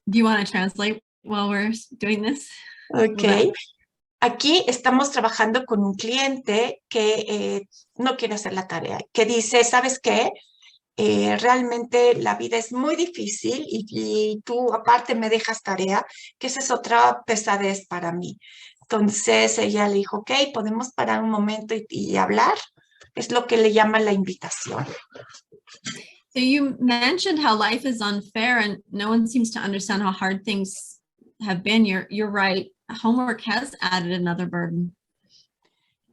Do you want to translate while we're doing this? Okay. Aquí estamos trabajando con un cliente que no quiere hacer la tarea, que dice, ¿sabes qué? Realmente la vida es muy difícil y tú aparte me dejas tarea, que esa es otra pesadez para mí. Entonces ella le dijo, ok, podemos parar un momento y hablar. Es lo que le llama la invitación. So you mentioned how life is unfair and no one seems to understand how hard things have been. You're right. Homework has added another burden.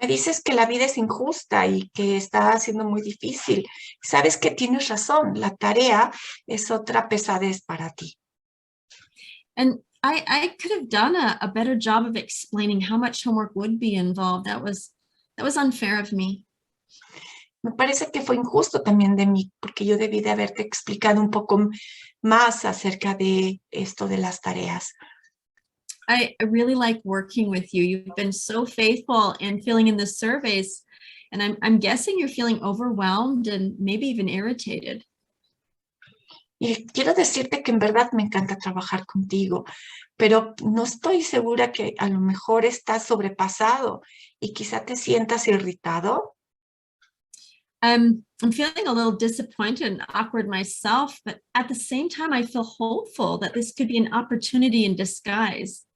Me dices que la vida es injusta y que está siendo muy difícil. Sabes que tienes razón, la tarea es otra pesadez para ti. And I could have done a better job of explaining how much homework would be involved. That was unfair of me. Me parece que fue injusto también de mí, porque yo debí de haberte explicado un poco más acerca de esto de las tareas. I really like working with you. You've been so faithful in filling in the surveys, and I'm guessing you're feeling overwhelmed and maybe even irritated. Y quiero decirte que en verdad me encanta trabajar contigo, pero no estoy segura que a lo mejor estás sobrepasado y quizá te sientas irritado. I'm feeling a little disappointed and awkward myself, but at the same time, I feel hopeful that this could be an opportunity in disguise.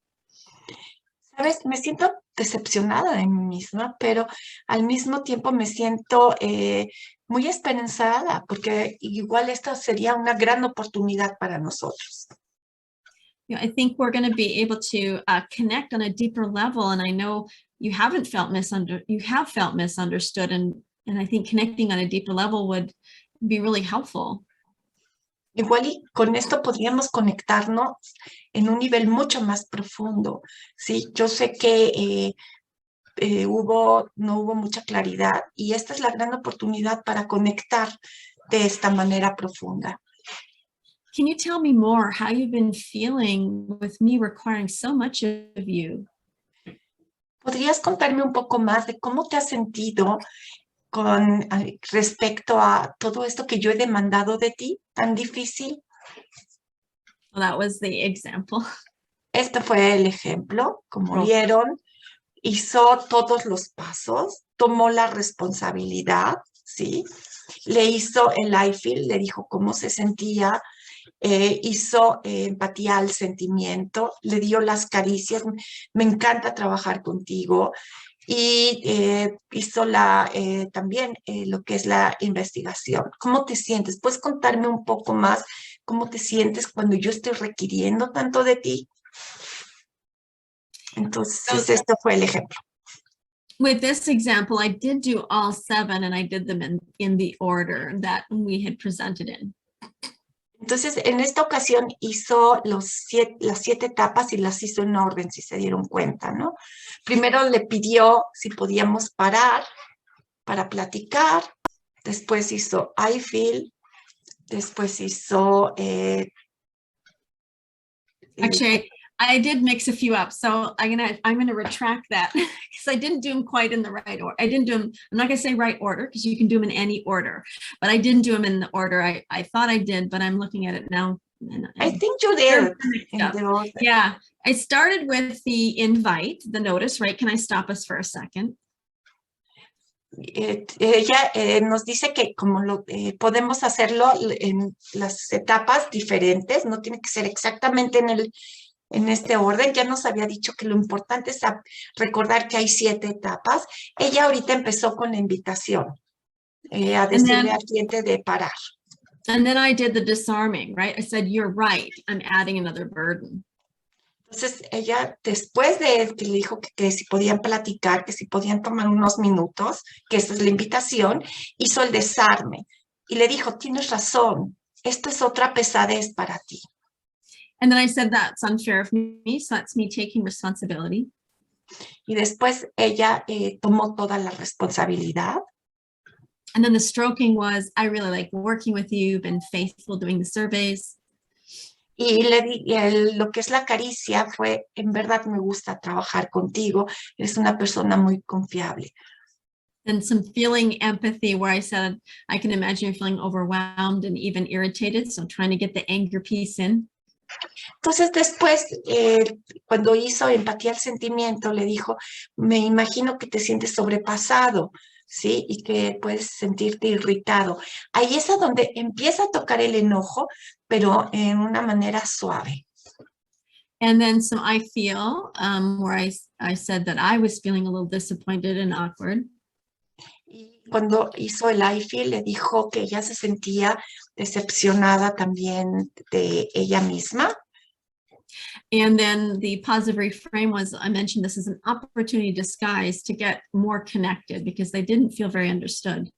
Sabes, me siento decepcionada de mí misma, pero al mismo tiempo me siento muy esperanzada, porque igual esta sería una gran oportunidad para nosotros. You know, I think we're going to be able to connect on a deeper level, and I know you have felt misunderstood, and I think connecting on a deeper level would be really helpful. Igual y con esto podríamos conectarnos en un nivel mucho más profundo. Sí, yo sé que no hubo mucha claridad y esta es la gran oportunidad para conectar de esta manera profunda. Can you tell me more how you've been feeling with me requiring so much of you? ¿Podrías contarme un poco más de cómo te has sentido con respecto a todo esto que yo he demandado de ti, tan difícil? Well, that was the example. Este fue el ejemplo, como vieron, hizo todos los pasos, tomó la responsabilidad, ¿sí? Le hizo el I feel, le dijo cómo se sentía, hizo empatía al sentimiento, le dio las caricias, me encanta trabajar contigo, y hizo también lo que es la investigación. ¿Cómo te sientes? ¿Puedes contarme un poco más cómo te sientes cuando yo estoy requiriendo tanto de ti? Entonces, esto fue el ejemplo. With this example, I did do all 7 and I did them in the order that we had presented in. Entonces, en esta ocasión hizo las 7 etapas y las hizo en orden, si se dieron cuenta, ¿no? Primero le pidió si podíamos parar para platicar, después hizo I feel, después hizo... Actually, I did mix a few up, so I'm gonna retract that because I didn't do them quite in the right order. I didn't do them. I'm not gonna say right order because you can do them in any order, but I didn't do them in the order I thought I did. But I'm looking at it now. And I think you did. Yeah, I started with the invite, the notice, right? Can I stop us for a second? Ella nos dice que como podemos hacerlo en las etapas diferentes, no tiene que ser exactamente en este orden. Ya nos había dicho que lo importante es recordar que hay 7 etapas. Ella ahorita empezó con la invitación, a decirle al cliente de parar. And then I did the disarming, right? I said, you're right, I'm adding another burden. Entonces, ella, después de que le dijo que si podían platicar, que si podían tomar unos minutos, que esa es la invitación, hizo el desarme y le dijo, tienes razón, esto es otra pesadez para ti. And then I said, that's unfair of me, so that's me taking responsibility. Y después ella tomó toda la responsabilidad. And then the stroking was, I really like working with you, been faithful doing the surveys. Y lo que es la caricia fue, en verdad me gusta trabajar contigo, eres una persona muy confiable. And some feeling empathy where I said, I can imagine you're feeling overwhelmed and even irritated, so trying to get the anger piece in. Entonces después, cuando hizo empatía al sentimiento, le dijo, me imagino que te sientes sobrepasado, ¿sí? Y que puedes sentirte irritado. Ahí es a donde empieza a tocar el enojo, pero en una manera suave. And then some I feel, where I said that I was feeling a little disappointed and awkward. Y cuando hizo el I feel, le dijo que ella se sentía decepcionada también de ella misma. And then the positive reframe was, I mentioned this is an opportunity disguised to get more connected because they didn't feel very understood.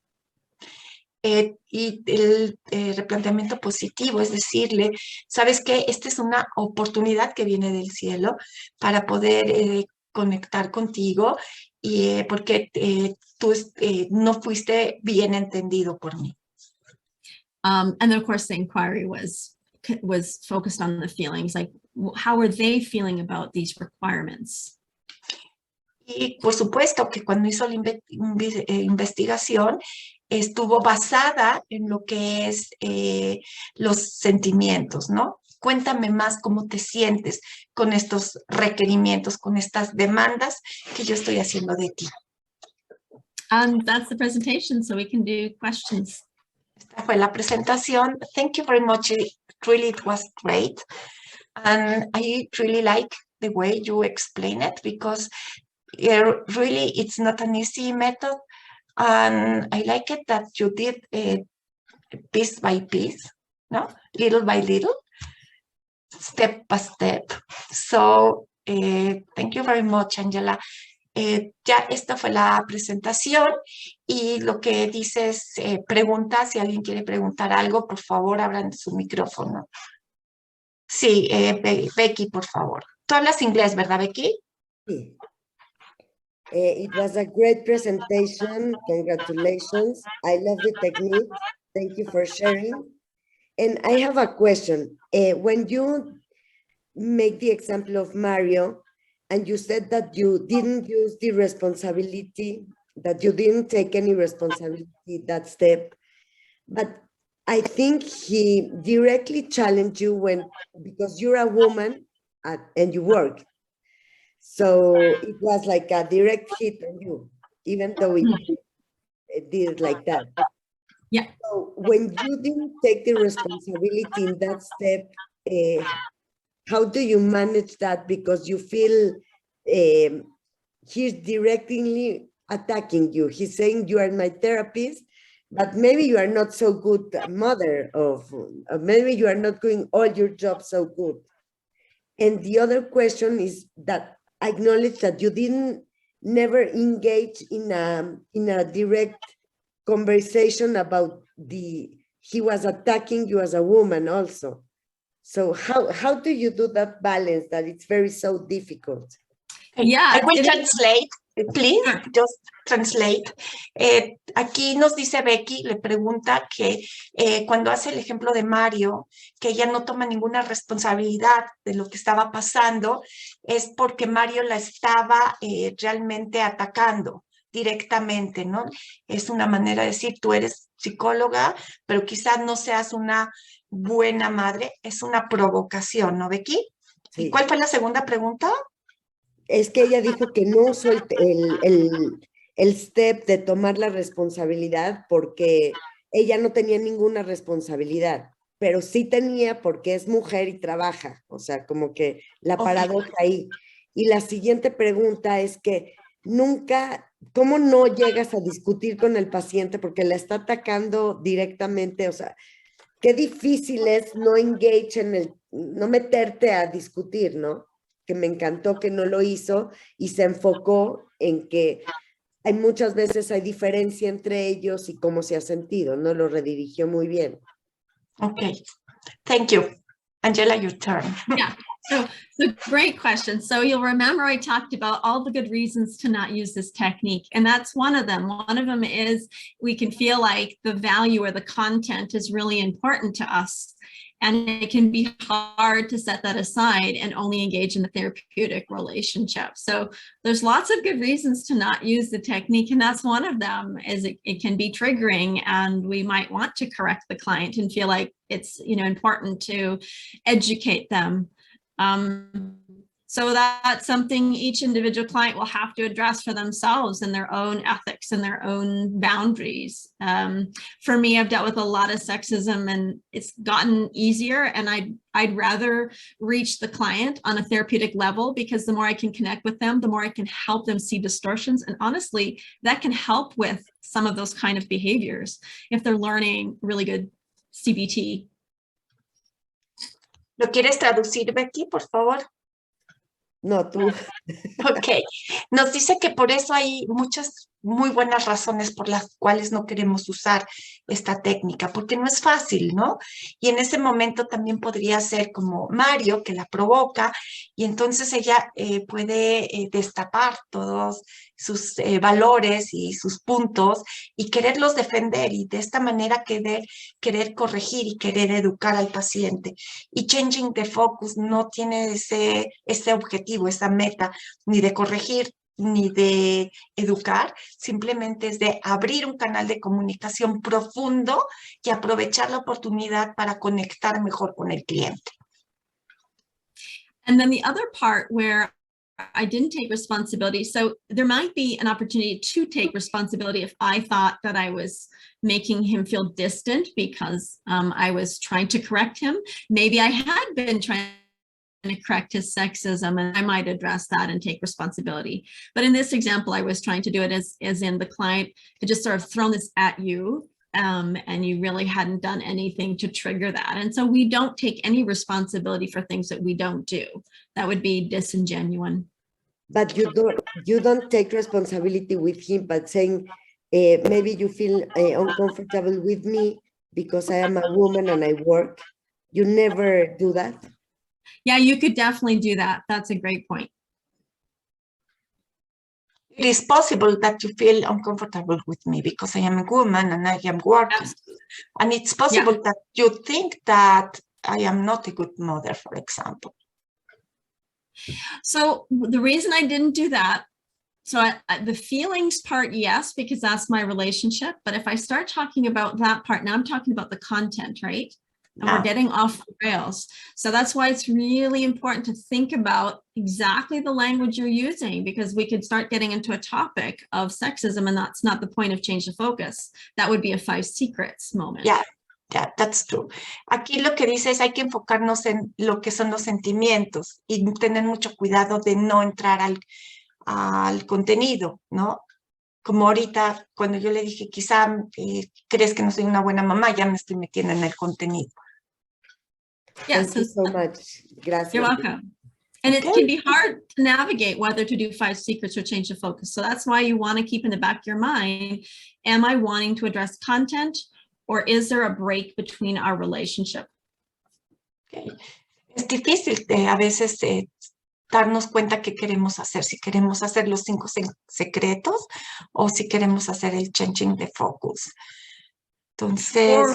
Y el replanteamiento positivo es decirle, ¿sabes qué? Esta es una oportunidad que viene del cielo para poder conectar contigo y porque tú no fuiste bien entendido por mí. And then of course the inquiry was focused on the feelings, like how are they feeling about these requirements? Y por supuesto que cuando hizo la investigación estuvo basada en lo que es los sentimientos, ¿no? Cuéntame más cómo te sientes con estos requerimientos, con estas demandas que yo estoy haciendo de ti. That's the presentation, so we can do questions. Esta fue la presentación. Thank you very much. It was great. And I really like the way you explain it because really it's not an easy method. And I like it that you did piece by piece, no? Little by little, step by step. So thank you very much, Angela. Ya esta fue la presentación y lo que dices, pregunta, si alguien quiere preguntar algo, por favor, abran su micrófono. Sí, Becky, por favor. Tú hablas inglés, ¿verdad, Becky? Sí. It was a great presentation. Congratulations. I love the technique. Thank you for sharing. And I have a question. When you make the example of Mario, and you said that you didn't use the responsibility that you didn't take any responsibility that step, but I think he directly challenged you because you're a woman and you work. So it was like a direct hit on you, even though it did like that. Yeah. So when you didn't take the responsibility in that step, how do you manage that? Because you feel he's directly attacking you. He's saying you are my therapist, but maybe you are not so good mother maybe you are not doing all your job so good. And the other question is that I acknowledge that you never engage in a direct conversation about he was attacking you as a woman also. So how do you do that balance that it's so difficult? Yeah, I will translate, please, just translate. Aquí nos dice Becky, le pregunta que cuando hace el ejemplo de Mario, que ella no toma ninguna responsabilidad de lo que estaba pasando, es porque Mario la estaba realmente atacando directamente, ¿no? Es una manera de decir, tú eres psicóloga, pero quizás no seas una buena madre, es una provocación, ¿no, Becky? Sí. ¿Y cuál fue la segunda pregunta? Es que ella dijo que no usó el step de tomar la responsabilidad porque ella no tenía ninguna responsabilidad, pero sí tenía porque es mujer y trabaja, o sea, como que la paradoja ahí. Y la siguiente pregunta es que ¿cómo no llegas a discutir con el paciente porque la está atacando directamente? O sea, qué difícil es no engage no meterte a discutir, ¿no? Que me encantó que no lo hizo y se enfocó en que muchas veces hay diferencia entre ellos y cómo se ha sentido, ¿no? Lo redirigió muy bien. Okay, thank you. Angela, your turn. Yeah, so great question. So you'll remember I talked about all the good reasons to not use this technique, and that's one of them. One of them is we can feel like the value or the content is really important to us, and it can be hard to set that aside and only engage in the therapeutic relationship. So there's lots of good reasons to not use the technique, and that's one of them. Is it can be triggering, and we might want to correct the client and feel like it's important to educate them. So that's something each individual client will have to address for themselves and their own ethics and their own boundaries. For me, I've dealt with a lot of sexism, and it's gotten easier, and I'd rather reach the client on a therapeutic level, because the more I can connect with them, the more I can help them see distortions. And honestly, that can help with some of those kind of behaviors if they're learning really good CBT. ¿Lo quieres traducir, Becky, por favor? No, tú. Ok, nos dice que por eso hay muchas muy buenas razones por las cuales no queremos usar esta técnica, porque no es fácil, ¿no? Y en ese momento también podría ser como Mario, que la provoca, y entonces ella puede destapar todos sus valores y sus puntos y quererlos defender, y de esta manera querer corregir y querer educar al paciente. Y changing the focus no tiene ese objetivo, esa meta, ni de corregir, ni de educar, simplemente es de abrir un canal de comunicación profundo y aprovechar la oportunidad para conectar mejor con el cliente. And then the other part where I didn't take responsibility, so there might be an opportunity to take responsibility if I thought that I was making him feel distant because I was trying to correct him. Maybe I had been trying to correct his sexism, and I might address that and take responsibility. But in this example, I was trying to do it as in the client had just sort of thrown this at you, and you really hadn't done anything to trigger that. And so we don't take any responsibility for things that we don't do. That would be disingenuous. But you don't take responsibility with him, but saying maybe you feel uncomfortable with me because I am a woman and I work. You never do that? Yeah, you could definitely do that. That's a great point. It is possible that you feel uncomfortable with me because I am a woman and I am working. Yes. And it's possible that you think that I am not a good mother, for example. So the reason I didn't do that So the feelings part, yes, because that's my relationship. But if I start talking about that part, now I'm talking about the content, right? And we're getting off the rails. So that's why it's really important to think about exactly the language you're using, because we could start getting into a topic of sexism, and that's not the point of change the focus. That would be a 5 secrets moment. Yeah, that's true. Aquí lo que dice es hay que enfocarnos en lo que son los sentimientos y tener mucho cuidado de no entrar al contenido, ¿no? Como ahorita, cuando yo le dije, quizá crees que no soy una buena mamá, ya me estoy metiendo en el contenido. Yes. Thank you so much. Gracias. You're welcome. And it can be hard to navigate whether to do 5 secrets or change the focus. So that's why you want to keep in the back of your mind, am I wanting to address content, or is there a break between our relationship? Okay. Es difícil a veces darnos cuenta qué queremos hacer, si queremos hacer los 5 secretos o si queremos hacer el changing the focus. Entonces,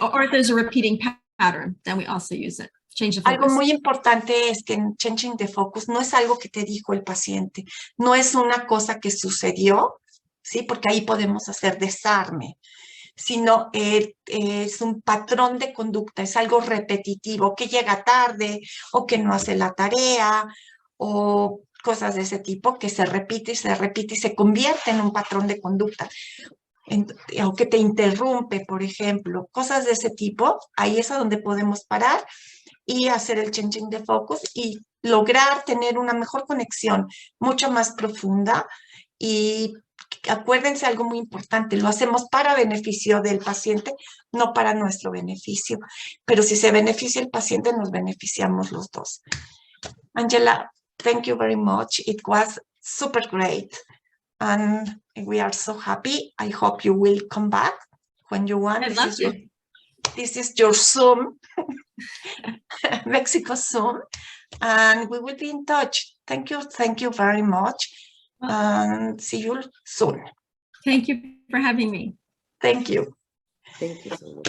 Or if there's a repeating pattern, then we also use it. Change the focus. Algo muy importante es que en changing the focus no es algo que te dijo el paciente, no es una cosa que sucedió, ¿sí? Porque ahí podemos hacer desarme, sino es un patrón de conducta, es algo repetitivo, que llega tarde o que no hace la tarea o cosas de ese tipo que se repite y se repite y se convierte en un patrón de conducta. O que te interrumpe, por ejemplo, cosas de ese tipo, ahí es a donde podemos parar y hacer el changing the focus y lograr tener una mejor conexión, mucho más profunda. Y acuérdense algo muy importante, lo hacemos para beneficio del paciente, no para nuestro beneficio. Pero si se beneficia el paciente, nos beneficiamos los dos. Angela, thank you very much. It was super great. And we are so happy. I hope you will come back when you want. This is your Zoom, Mexico Zoom, and we will be in touch. Thank you very much, and see you soon. Thank you for having me. Thank you. Thank you so much.